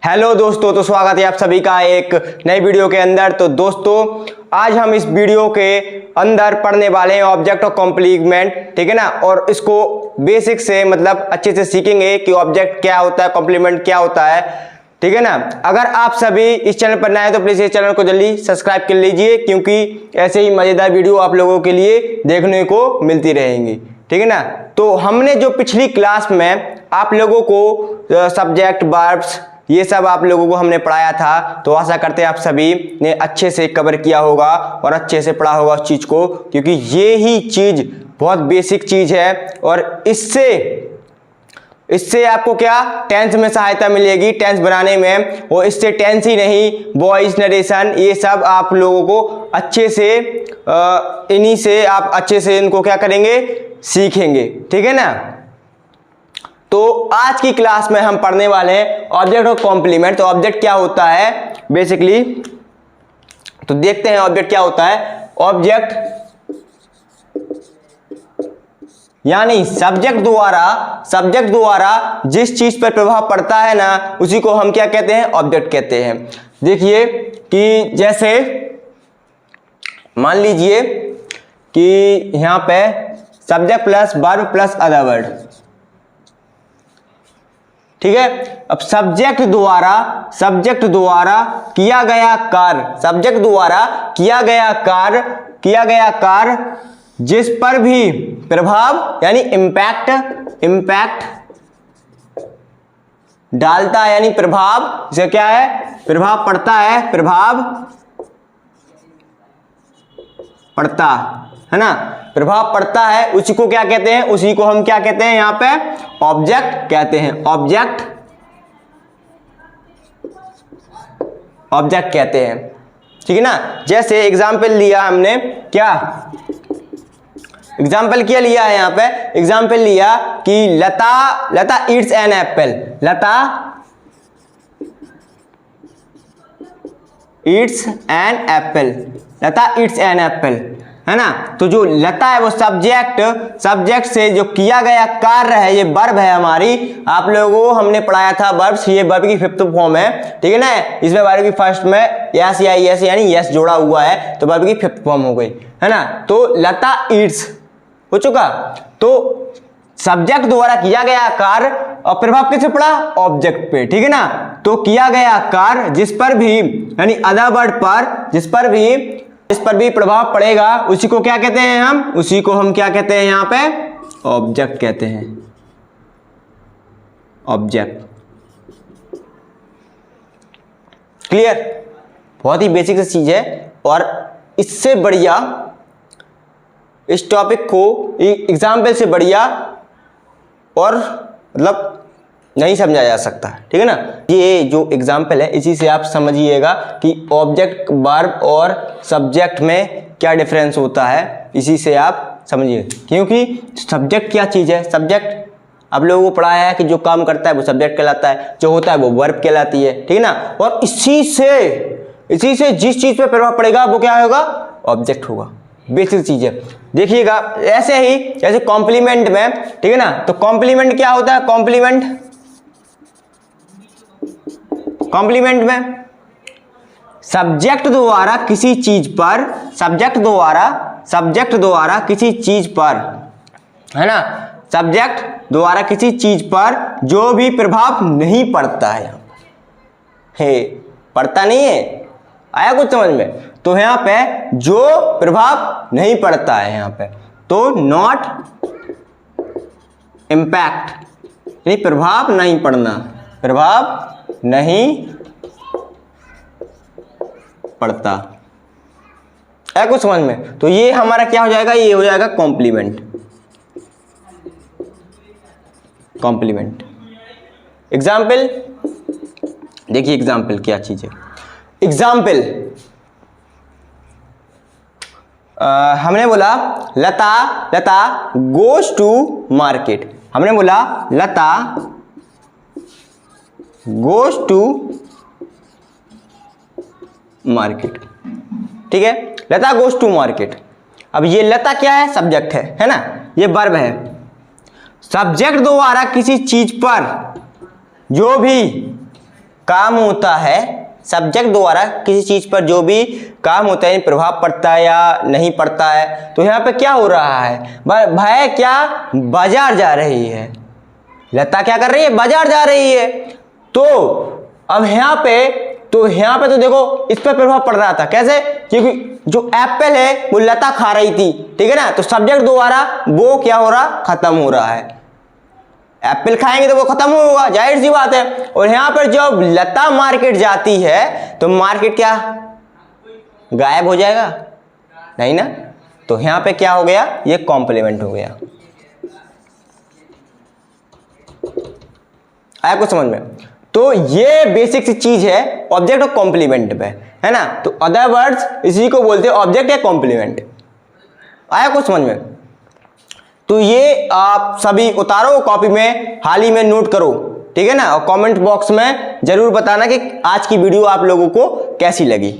Hello दोस्तों, तो स्वागत है आप सभी का एक नई वीडियो के अंदर। तो दोस्तों, आज हम इस वीडियो के अंदर पढ़ने वाले हैं ऑब्जेक्ट और कॉम्प्लीमेंट, ठीक है ना। और इसको बेसिक से मतलब अच्छे से सीखेंगे कि ऑब्जेक्ट क्या होता है, कॉम्प्लीमेंट क्या होता है, ठीक है ना। अगर आप सभी इस चैनल पर नए हैं तो प्लीज इस चैनल को जल्दी सब्सक्राइब कर लीजिए, क्योंकि ऐसे ही मजेदार वीडियो आप लोगों के लिए देखने को मिलती रहेंगी, ठीक है ना। तो हमने जो पिछली क्लास में आप लोगों को सब्जेक्ट, वर्ब्स, ये सब आप लोगों को हमने पढ़ाया था, तो आशा करते हैं आप सभी ने अच्छे से कवर किया होगा और अच्छे से पढ़ा होगा उस चीज को, क्योंकि ये ही चीज बहुत बेसिक चीज है। और इससे आपको क्या टेंस में सहायता मिलेगी, टेंस बनाने में। और इससे टेंस ही नहीं, वॉइस, नरेशन, ये सब आप लोगों को अच्छे से इन्हीं से आप अच्छे से इनको क्या करेंगे, सीखेंगे, ठीक है ना। तो आज की क्लास में हम पढ़ने वाले हैं ऑब्जेक्ट और कॉम्प्लीमेंट। तो ऑब्जेक्ट क्या होता है बेसिकली, तो देखते हैं ऑब्जेक्ट क्या होता है। ऑब्जेक्ट यानी सब्जेक्ट द्वारा जिस चीज पर प्रभाव पड़ता है ना, उसी को हम क्या कहते हैं, ऑब्जेक्ट कहते हैं। देखिए कि जैसे मान लीजिए कि यहां पे subject plus verb plus other word, ठीक है। अब सब्जेक्ट द्वारा किया गया कार्य जिस पर भी प्रभाव यानी इम्पैक्ट डालता है, यानी प्रभाव से क्या है, प्रभाव पड़ता है, है ना, प्रभाव पड़ता है, उसी को क्या कहते हैं, उसी को हम क्या कहते हैं, यहां पे ऑब्जेक्ट कहते हैं। ऑब्जेक्ट कहते हैं, ठीक है ना। जैसे एग्जाम्पल लिया हमने, क्या एग्जाम्पल क्या लिया है, यहां पे एग्जाम्पल लिया कि लता Yeats an apple. Lata Yeats an apple, है ना। तो जो लता है वो सब्जेक्ट से जो किया गया कार्य है, ये वर्ब है हमारी। आप लोगों को हमने पढ़ाया था वर्ब्स, ये वर्ब की फिफ्थ फॉर्म है, ठीक है ना। इसमें वर्ब की फर्स्ट में यस या यस यानी यस जोड़ा हुआ है, तो वर्ब की फिफ्थ फॉर्म हो गई, है ना। तो लता ईट्स हो चुका। तो सब्जेक्ट द्वारा किया गया कार्य और प्रभाव किससे पड़ा, ऑब्जेक्ट पे, ठीक है ना। तो किया गया कार्य जिस पर भी यानी अदर वर्ड पर जिस पर भी प्रभाव पड़ेगा, उसी को क्या कहते हैं हम, उसी को हम क्या कहते हैं, यहां पे ऑब्जेक्ट कहते हैं। ऑब्जेक्ट क्लियर, बहुत ही बेसिक सी चीज है। और इससे बढ़िया इस टॉपिक को एग्जाम्पल से बढ़िया और मतलब नहीं समझा जा सकता, ठीक है ना। ये जो एग्जाम्पल है इसी से आप समझिएगा कि ऑब्जेक्ट, वर्ब और सब्जेक्ट में क्या डिफरेंस होता है, इसी से आप समझिए। क्योंकि सब्जेक्ट क्या चीज़ है, सब्जेक्ट आप लोगों को पढ़ाया है कि जो काम करता है वो सब्जेक्ट कहलाता है, जो होता है वो वर्ब कहलाती है, ठीक है ना। और इसी से जिस चीज़ पर प्रभाव पड़ेगा वो क्या होगा, ऑब्जेक्ट होगा। बेसिक चीज है। देखिएगा ऐसे ही जैसे कॉम्प्लीमेंट में, ठीक है ना। तो कॉम्प्लीमेंट क्या होता है, कॉम्प्लीमेंट में सब्जेक्ट द्वारा किसी चीज पर, है ना, सब्जेक्ट द्वारा किसी चीज पर जो भी प्रभाव नहीं पड़ता है, पड़ता नहीं है, आया कुछ समझ में। तो यहां पे जो प्रभाव नहीं पड़ता है, यहां पे तो नॉट इम्पैक्ट यानी प्रभाव नहीं पड़ना, प्रभाव नहीं पड़ता, है कुछ समझ में। तो ये हमारा क्या हो जाएगा, ये हो जाएगा कॉम्प्लीमेंट। एग्जाम्पल देखिए, एग्जाम्पल क्या चीज है। एग्जाम्पल हमने बोला लता गोज टू मार्केट। हमने बोला लता गोज टू मार्केट, ठीक है। लता गोज टू मार्केट। अब ये लता क्या है, सब्जेक्ट है ना, ये वर्ब है। सब्जेक्ट द्वारा किसी चीज पर जो भी काम होता है, सब्जेक्ट द्वारा किसी चीज पर जो भी काम होता है, प्रभाव पड़ता है या नहीं पड़ता है। तो यहाँ पे क्या हो रहा है, भाई क्या बाजार जा रही है, लता क्या कर रही है, बाजार जा रही है। तो अब यहाँ पे तो देखो इस पर प्रभाव पड़ रहा था, कैसे, क्योंकि जो एप्पल है वो लता खा रही थी, ठीक है ना। तो सब्जेक्ट द्वारा वो क्या हो रहा, खत्म हो रहा है। एप्पल खाएंगे तो वो खत्म होगा, जाहिर सी बात है। और यहाँ पर जब लता मार्केट जाती है तो मार्केट क्या गायब हो जाएगा, नहीं ना। तो यहाँ पे क्या हो गया, ये कॉम्प्लीमेंट हो गया। आया कुछ समझ में। तो ये बेसिक सी चीज है ऑब्जेक्ट और कॉम्प्लीमेंट पे, है ना। तो अदर वर्ड्स इसी को बोलते हैं ऑब्जेक्ट या कॉम्प्लीमेंट। आया कुछ समझ में। तो ये आप सभी उतारो कॉपी में, हाल ही में नोट करो, ठीक है ना। और कमेंट बॉक्स में जरूर बताना कि आज की वीडियो आप लोगों को कैसी लगी,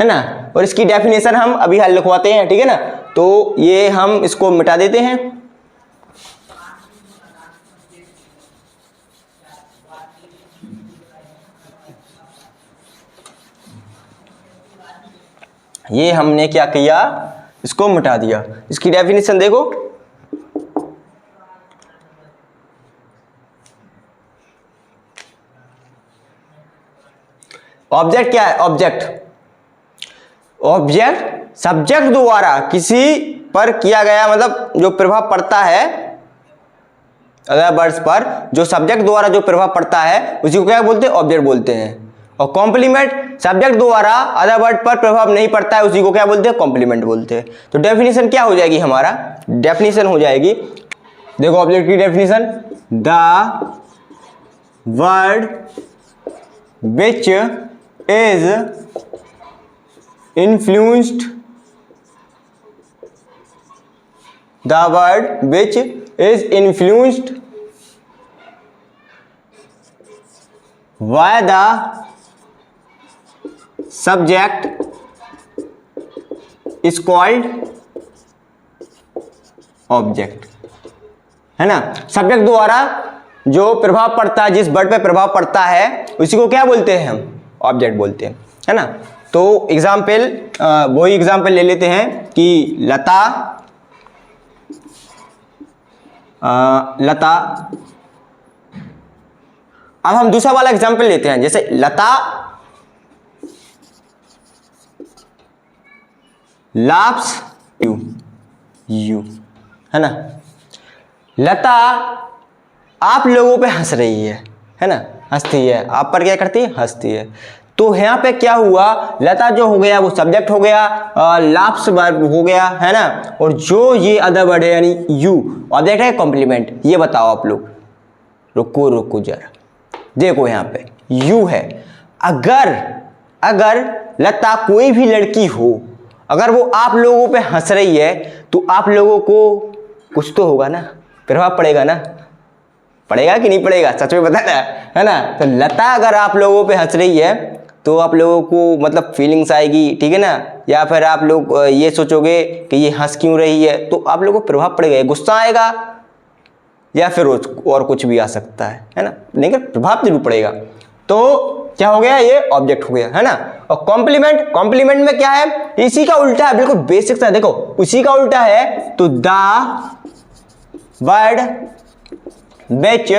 है ना। और इसकी डेफिनेशन हम अभी हाल लिखवाते हैं, ठीक है ना। तो ये हम इसको मिटा देते हैं। ये हमने क्या किया, इसको मिटा दिया। इसकी डेफिनेशन देखो, ऑब्जेक्ट क्या है, ऑब्जेक्ट सब्जेक्ट द्वारा किसी पर किया गया, मतलब जो प्रभाव पड़ता है अदर वर्ड्स पर, जो सब्जेक्ट द्वारा जो प्रभाव पड़ता है उसी को क्या बोलते हैं, ऑब्जेक्ट बोलते हैं। और कॉम्प्लीमेंट सब्जेक्ट द्वारा अदर वर्ड पर प्रभाव नहीं पड़ता है उसी को क्या बोलते हैं, कॉम्प्लीमेंट बोलते हैं। तो डेफिनेशन क्या हो जाएगी हमारा, डेफिनेशन हो जाएगी, देखो ऑब्जेक्ट की definition, the word which is influenced, the word which is influenced by the subject is called object, है ना। सब्जेक्ट द्वारा जो प्रभाव पड़ता है, जिस वर्ड पे प्रभाव पड़ता है उसी को क्या बोलते हैं हम, ऑब्जेक्ट बोलते हैं, है ना। तो एग्जाम्पल, वही एग्जाम्पल ले लेते हैं कि लता अब हम दूसरा वाला एग्जाम्पल लेते हैं, जैसे लता लाफ्स यू, है ना। लता आप लोगों पे हंस रही है ना, हंसती है, आप पर क्या करती है, हंसती है। तो यहाँ पे क्या हुआ, लता जो हो गया वो सब्जेक्ट हो गया, लाफ्स वर्ब हो गया, है ना। और जो ये अदर वर्ड है यानी यू, ऑब्जेक्ट है कॉम्प्लीमेंट। ये बताओ आप लोग, रुको जरा, देखो यहाँ पे यू है। अगर लता कोई भी लड़की हो, अगर वो आप लोगों पे हंस रही है तो आप लोगों को कुछ तो होगा ना, प्रभाव पड़ेगा ना, पड़ेगा कि नहीं पड़ेगा, सच में बताना, है ना। तो लता अगर आप लोगों पे हंस रही है तो आप लोगों को मतलब फीलिंग्स आएगी, ठीक है ना। या फिर आप लोग ये सोचोगे कि ये हंस क्यों रही है, तो आप लोगों को प्रभाव पड़ेगा, गुस्सा आएगा या फिर और कुछ भी आ सकता है ना, लेकिन प्रभाव जरूर पड़ेगा। तो क्या हो गया, ये ऑब्जेक्ट हो गया, है ना। और कॉम्प्लीमेंट में क्या है, इसी का उल्टा है, बिल्कुल बेसिक सा, देखो उसी का उल्टा है। तो the word which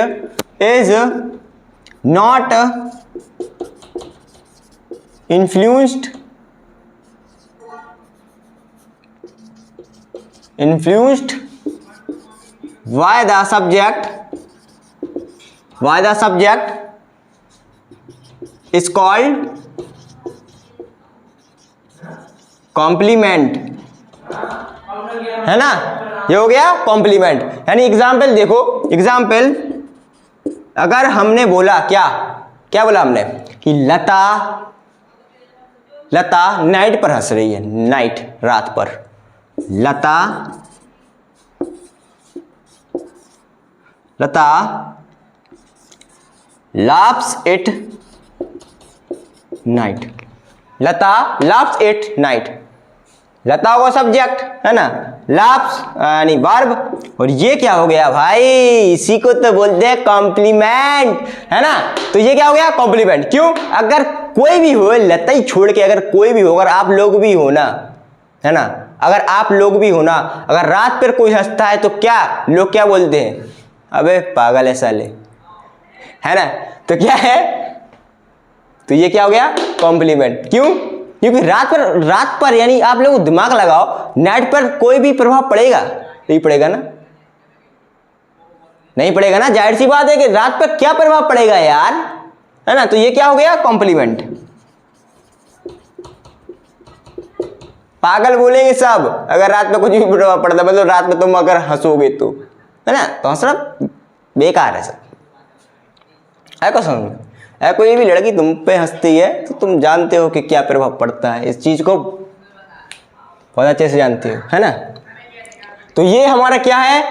is not influenced by the subject is called complement, है ना। ये हो गया कॉम्प्लीमेंट। यानी एग्जाम्पल देखो, एग्जाम्पल अगर हमने बोला क्या बोला हमने कि लता नाइट पर हंस रही है, नाइट रात पर, लता laughs at night, Lata laughs at night, लता होगा सब्जेक्ट, है ना। लाप्स यानी वर्ब, और ये क्या हो गया भाई, इसी को तो बोलते हैं कॉम्प्लीमेंट, है ना। तो ये क्या हो गया, कॉम्प्लीमेंट। क्यों, अगर कोई भी हो, लता ही छोड़ के अगर कोई भी हो, अगर आप लोग भी हो ना, है ना, अगर आप लोग भी हो ना, अगर रात पर कोई हंसता है तो क्या लोग क्या बोलते हैं, अबे पागल है साले, है ना। तो क्या है, तो ये क्या हो गया, कॉम्प्लीमेंट। क्यों, क्योंकि रात पर यानी आप लोग दिमाग लगाओ, नेट पर कोई भी प्रभाव पड़ेगा, नहीं पड़ेगा ना, नहीं पड़ेगा ना, जाहिर सी बात है कि रात पर क्या प्रभाव पड़ेगा यार, है ना। तो ये क्या हो गया, कॉम्प्लीमेंट। पागल बोलेंगे सब अगर रात में कुछ भी प्रभाव पड़ता, मतलब रात में तुम अगर हंसोगे तो, है ना, तो हंसना बेकार है सब, है को समझ में। है कोई भी लड़की तुम पे हंसती है तो तुम जानते हो कि क्या प्रभाव पड़ता है, इस चीज को बहुत अच्छे से जानते हो, है ना। तो ये हमारा क्या है,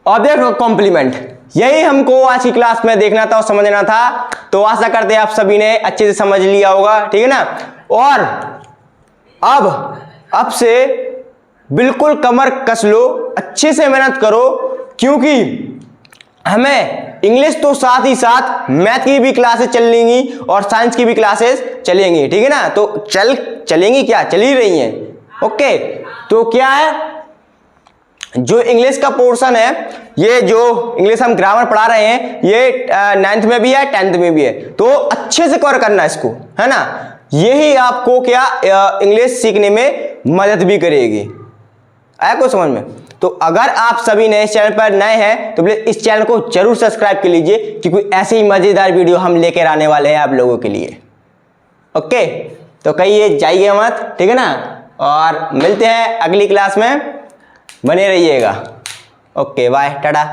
ऑब्जेक्ट ऑफ कॉम्प्लीमेंट। यही हमको आज की क्लास में देखना था और समझना था। तो आशा करते हैं आप सभी ने अच्छे से समझ लिया होगा, ठीक है ना। और अब से बिल्कुल कमर कस लो, अच्छे से मेहनत करो, क्योंकि हमें इंग्लिश तो साथ ही साथ मैथ की भी क्लासेस चलेंगी और साइंस की भी क्लासेस चलेंगी, ठीक है ना। तो चलेंगी क्या, चल ही रही हैं, ओके। तो क्या है, जो इंग्लिश का पोर्शन है, ये जो इंग्लिश हम ग्रामर पढ़ा रहे हैं, ये 9th में भी है 10th में भी है, तो अच्छे से कवर करना इसको, है ना। यही आपको क्या इंग्लिश सीखने में मदद भी करेगी, आया को समझ में। तो अगर आप सभी नए चैनल पर नए हैं तो प्लीज इस चैनल को जरूर सब्सक्राइब कर लीजिए, क्योंकि ऐसे ही मजेदार वीडियो हम लेकर आने वाले हैं आप लोगों के लिए, ओके। तो कहिए जाइए मत, ठीक है ना। और मिलते हैं अगली क्लास में, बने रहिएगा, ओके बाय टाटा।